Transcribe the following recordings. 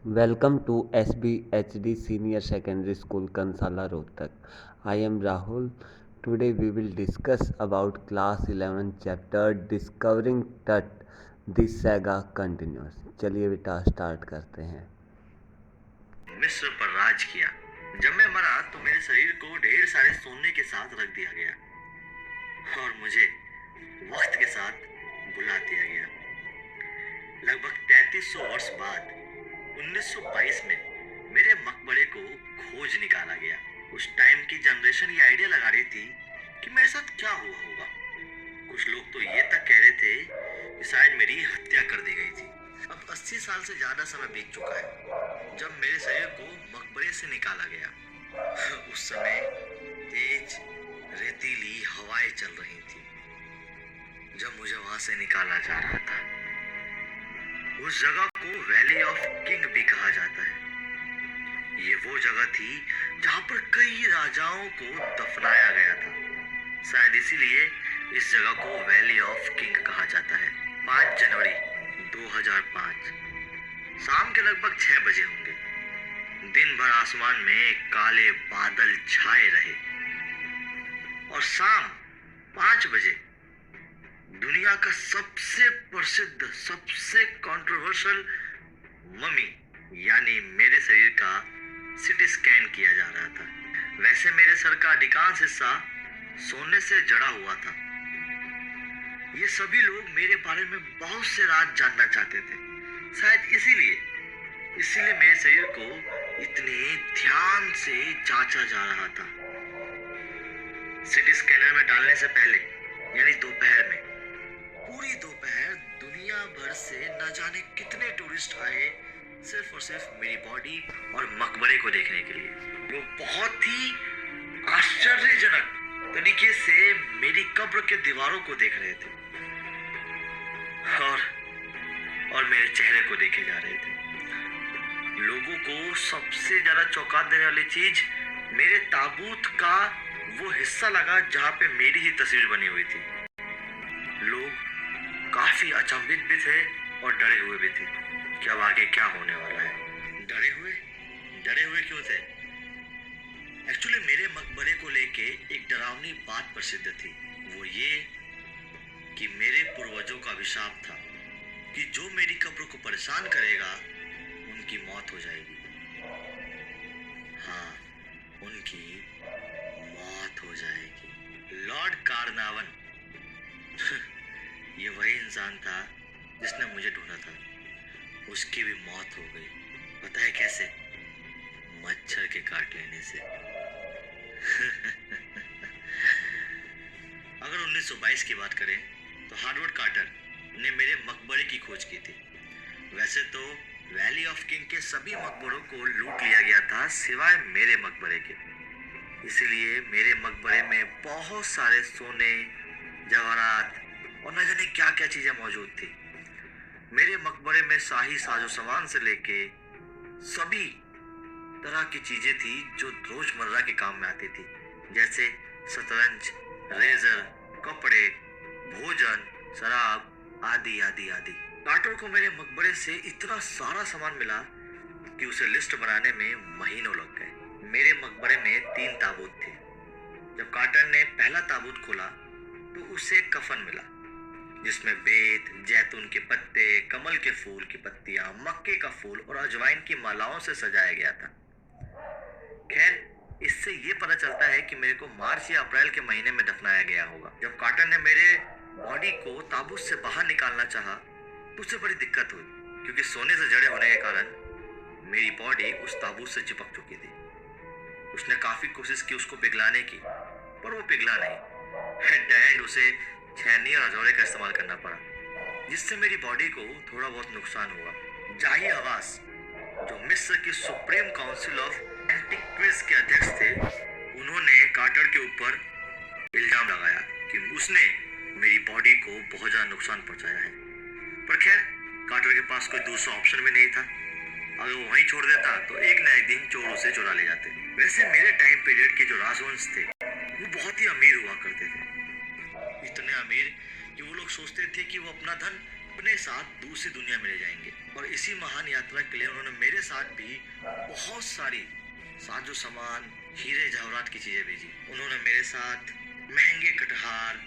Welcome to SBHD Senior Secondary School, Kansala, Rohtak. I am Rahul. Today we will discuss about Class 11 chapter Discovering Tut. This saga continues. चलिए बेटा start करते हैं। मिस्र पर राज किया। जब मैं मरा तो मेरे शरीर को ढेर सारे सोने के साथ रख दिया गया और मुझे वक्त के साथ बुला दिया गया। लगभग 3300 वर्ष बाद 1922 में मेरे मकबरे को खोज निकाला गया। उस टाइम की जनरेशन ये आइडिया लगा रही थी कि मेरे साथ क्या हुआ होगा। कुछ लोग तो ये तक कह रहे थे कि शायद मेरी हत्या कर दी गई थी। अब 80 साल से ज्यादा समय बीत चुका है जब मेरे शरीर को मकबरे से निकाला गया। उस समय तेज रेतीली हवाएं चल रही थी जब मुझे वहां से निकाला जा रहा था। उस जगह को वैली ऑफ किंग भी कहा जाता है। ये वो जगह थी जहां पर कई राजाओं को दफनाया गया था। शायद इसीलिए इस जगह को वैली ऑफ किंग कहा जाता है। 5 जनवरी 2005 शाम के लगभग 6 बजे होंगे। दिन भर आसमान में काले बादल छाए रहे और शाम 5 बजे दुनिया का सबसे प्रसिद्ध, सबसे कंट्रोवर्शियल मम्मी यानी मेरे शरीर का सीटी स्कैन किया जा रहा था। वैसे मेरे सर का अधिकांश हिस्सा सोने से जड़ा हुआ था। ये सभी लोग मेरे बारे में बहुत से राज जानना चाहते थे। शायद इसीलिए मेरे शरीर को इतने ध्यान से जांचा जा रहा था। सीटी स्कैनर में डालने से पहले यानी दोपहर में पूरी दोपहर दुनिया भर से न जाने कितने टूरिस्ट आए सिर्फ और सिर्फ मेरी बॉडी और मकबरे को देखने के लिए। वो बहुत ही आश्चर्यजनक तरीके से मेरी कब्र के दीवारों को देख रहे थे और मेरे चेहरे को देखे जा रहे थे। लोगों को सबसे ज्यादा चौंका देने वाली चीज मेरे ताबूत का वो हिस्सा लगा जहां पे मेरी ही तस्वीर बनी हुई थी। लोग काफी अचंभित भी थे और डरे हुए भी थे कि अब आगे क्या होने वाला है। डरे हुए क्यों थे? एक्चुअली मेरे मकबरे को लेके एक डरावनी बात प्रसिद्ध थी। वो ये कि मेरे पूर्वजों का अभिशाप था कि जो मेरी कब्र को परेशान करेगा उनकी मौत हो जाएगी। हाँ, उनकी मौत हो जाएगी। लॉर्ड कार्नावन ये वही इंसान था जिसने मुझे ढूंढा था। उसकी भी मौत हो गई। पता है कैसे? मच्छर के काट लेने से। अगर 1922 की बात करें तो हार्वर्ड कार्टर ने मेरे मकबरे की खोज की थी। वैसे तो वैली ऑफ किंग के सभी मकबरों को लूट लिया गया था सिवाय मेरे मकबरे के। इसलिए मेरे मकबरे में बहुत सारे सोने, जवाहरात और न जाने क्या क्या चीजें मौजूद थी। मेरे मकबरे में शाही साजो सामान से लेके सभी तरह की चीजें थी जो रोजमर्रा के काम में आती थी, जैसे शतरंज, रेजर, कपड़े, भोजन, शराब आदि आदि आदि। कार्टर को मेरे मकबरे से इतना सारा सामान मिला कि उसे लिस्ट बनाने में महीनों लग गए। मेरे मकबरे में 3 ताबूत थे। जब कार्टर ने पहला ताबूत खोला तो उसे कफन मिला जिसमें बेत, जैतून के पत्ते, कमल के फूल की पत्तियां, मक्के का फूल और अजवाइन की मालाओं से सजाया गया था। खैर, इससे ये पता चलता है कि मेरे को मार्च या अप्रैल के महीने में दफनाया गया होगा। जब कार्टर ने मेरे बॉडी को ताबूत से बाहर निकालना चाहा तो उससे बड़ी दिक्कत हुई क्योंकि सोने से जड़े होने के कारण मेरी बॉडी उस ताबूत से चिपक चुकी थी। उसने काफी कोशिश की उसको पिघलाने की, पर वो पिघला नहीं। एट द एंड उसे छेनी और हथौड़े का इस्तेमाल करना पड़ा, जिससे मेरी बॉडी को थोड़ा बहुत नुकसान हुआ। जाही हवास, जो मिस्र की सुप्रीम काउंसिल ऑफ एंटिक्विज के अध्यक्ष थे, उन्होंने कार्टर के ऊपर इल्जाम लगाया कि उसने मेरी बॉडी को बहुत ज्यादा नुकसान पहुंचाया है। पर खैर, कार्टर के पास कोई दूसरा ऑप्शन भी नहीं था। अगर वो वहीं छोड़ देता तो एक न एक दिन चोर उसे चुरा ले जाते। वैसे मेरे टाइम पीरियड के जो राजवंश थे वो बहुत ही अमीर हुआ करते थे। इतने अमीर कि वो लोग सोचते थे कि वो अपना धन अपने साथ दूसरी दुनिया में ले जाएंगे और इसी महान यात्रा के लिए उन्होंने मेरे साथ भी बहुत सारी साजो सामान, हीरे जवाहरात की चीजें भेजी। उन्होंने मेरे साथ महंगे कटहार,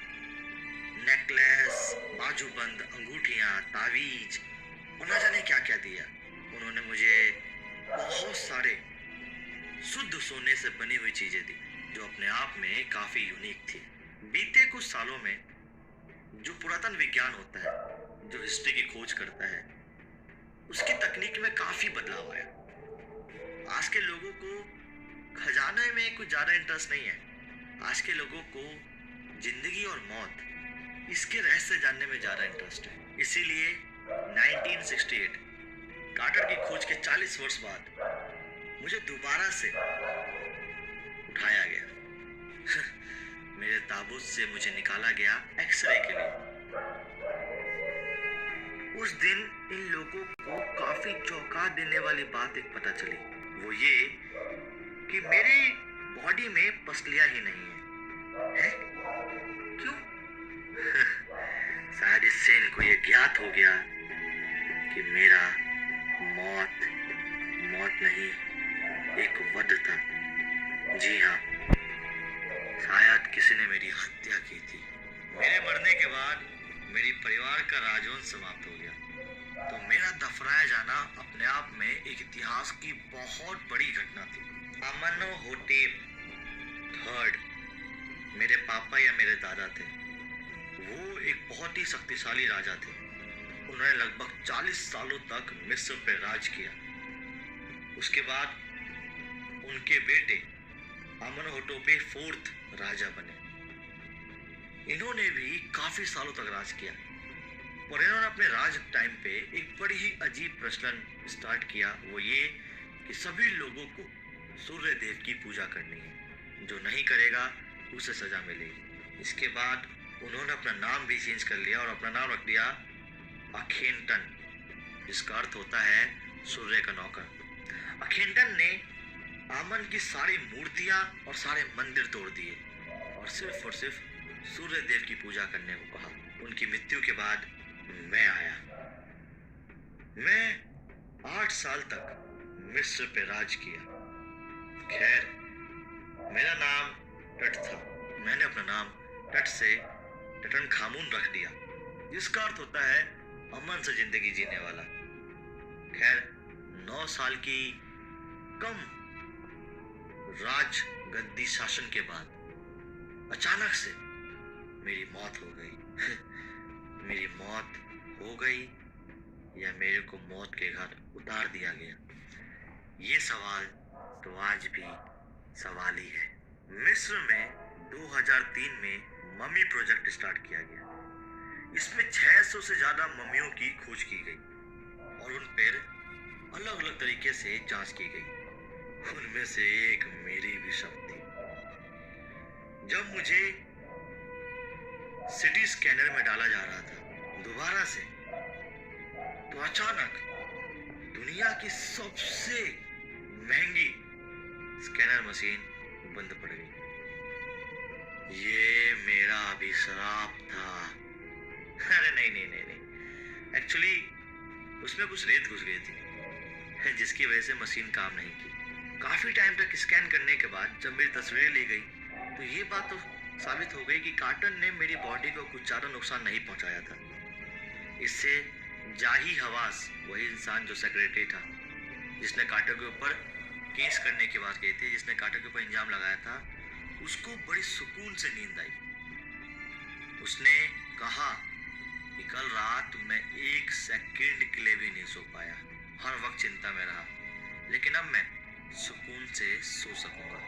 नेकलेस, बाजूबंद, अंगूठियां, तावीज और न जाने क्या क्या दिया। उन्होंने मुझे बहुत सारे शुद्ध सोने से बनी हुई चीजें दी जो अपने आप में काफी यूनिक थी। बीते कुछ सालों में जो पुरातन विज्ञान होता है, जो हिस्ट्री की खोज करता है, उसकी तकनीक में काफी बदलाव आया। आज के लोगों को खजाने में कुछ ज्यादा इंटरेस्ट नहीं है। आज के लोगों को जिंदगी और मौत, इसके रहस्य जानने में ज्यादा इंटरेस्ट है। इसीलिए 1968 कार्टर की खोज के 40 वर्ष बाद मुझे दोबारा से उठाया गया। मेरे ताबूत से मुझे निकाला गया एक्सरे के लिए। उस दिन इन लोगों को काफी चौंका देने वाली बात एक पता चली। वो ये कि मेरी बॉडी में पसलियां ही नहीं है। क्यों? शायद इससे इनको ये ज्ञात हो गया कि मेरा मौत नहीं, एक वध था। जी हाँ, शायद किसी ने मेरी हत्या की थी। मेरे मरने के बाद मेरी परिवार का राजवंश समाप्त हो गया, तो मेरा दफनाया जाना अपने आप में एक इतिहास की बहुत बड़ी घटना थी। आमनोहोटेप थर्ड मेरे पापा या मेरे दादा थे। वो एक बहुत ही शक्तिशाली राजा थे। उन्होंने लगभग 40 सालों तक मिस्र पर राज किया। उसके बाद उनके बेटे आमनहोटेप फोर्थ राजा बने। इन्होंने भी काफी सालों तक राज किया और इन्होंने अपने राज टाइम पे एक बड़ी ही अजीब प्रचलन स्टार्ट किया। वो ये कि सभी लोगों को सूर्य देव की पूजा करनी है, जो नहीं करेगा उसे सजा मिलेगी। इसके बाद उन्होंने अपना नाम भी चेंज कर लिया और अपना नाम रख दिया अखेनटन, जिसका अर्थ होता है सूर्य का नौकर। अखेनटन ने आमन की सारी मूर्तियां और सारे मंदिर तोड़ दिए और सिर्फ सूर्य देव की पूजा करने को कहा। उनकी मृत्यु के बाद मैं आया। मैं 8 साल तक मिस्र पे राज किया। खैर, मेरा नाम टट था। मैंने अपना नाम टट से टटनखामुन रख दिया, जिसका अर्थ होता है अमन से जिंदगी जीने वाला। खैर, 9 साल की कम राज गद्दी शासन के बाद अचानक से मेरी मौत हो गई। मेरी मौत हो गई या मेरे को मौत के घाट उतार दिया गया, ये सवाल तो आज भी सवाल ही है। मिस्र में 2003 में मम्मी प्रोजेक्ट स्टार्ट किया गया। इसमें 600 से ज्यादा मम्मियों की खोज की गई और उन पर अलग अलग तरीके से जांच की गई। उनमें से एक मेरी भी शव थी। जब मुझे सिटी स्कैनर में डाला जा रहा था दोबारा से, तो अचानक दुनिया की सबसे महंगी स्कैनर मशीन बंद पड़ गई। ये मेरा अभिशाप था। अरे नहीं, एक्चुअली उसमें कुछ रेत घुस गई थी, जिसकी वजह से मशीन काम नहीं की। काफी टाइम तक स्कैन करने के बाद जब मेरी तस्वीरें ली गई, तो ये बात तो साबित हो गई कि कार्टर ने मेरी बॉडी को कुछ ज्यादा नुकसान नहीं पहुंचाया था। इससे जाही हवास, वही इंसान जो सेक्रेटरी था, जिसने कार्टर के ऊपर केस करने की बात कही थी, जिसने कार्टर के ऊपर इंजाम लगाया था, उसको बड़ी सुकून से नींद आई। उसने कहा कि कल रात मैं 1 सेकंड के लिए भी नहीं सो पाया, हर वक्त चिंता में रहा, लेकिन अब मैं सुकून से सो सकूंगा।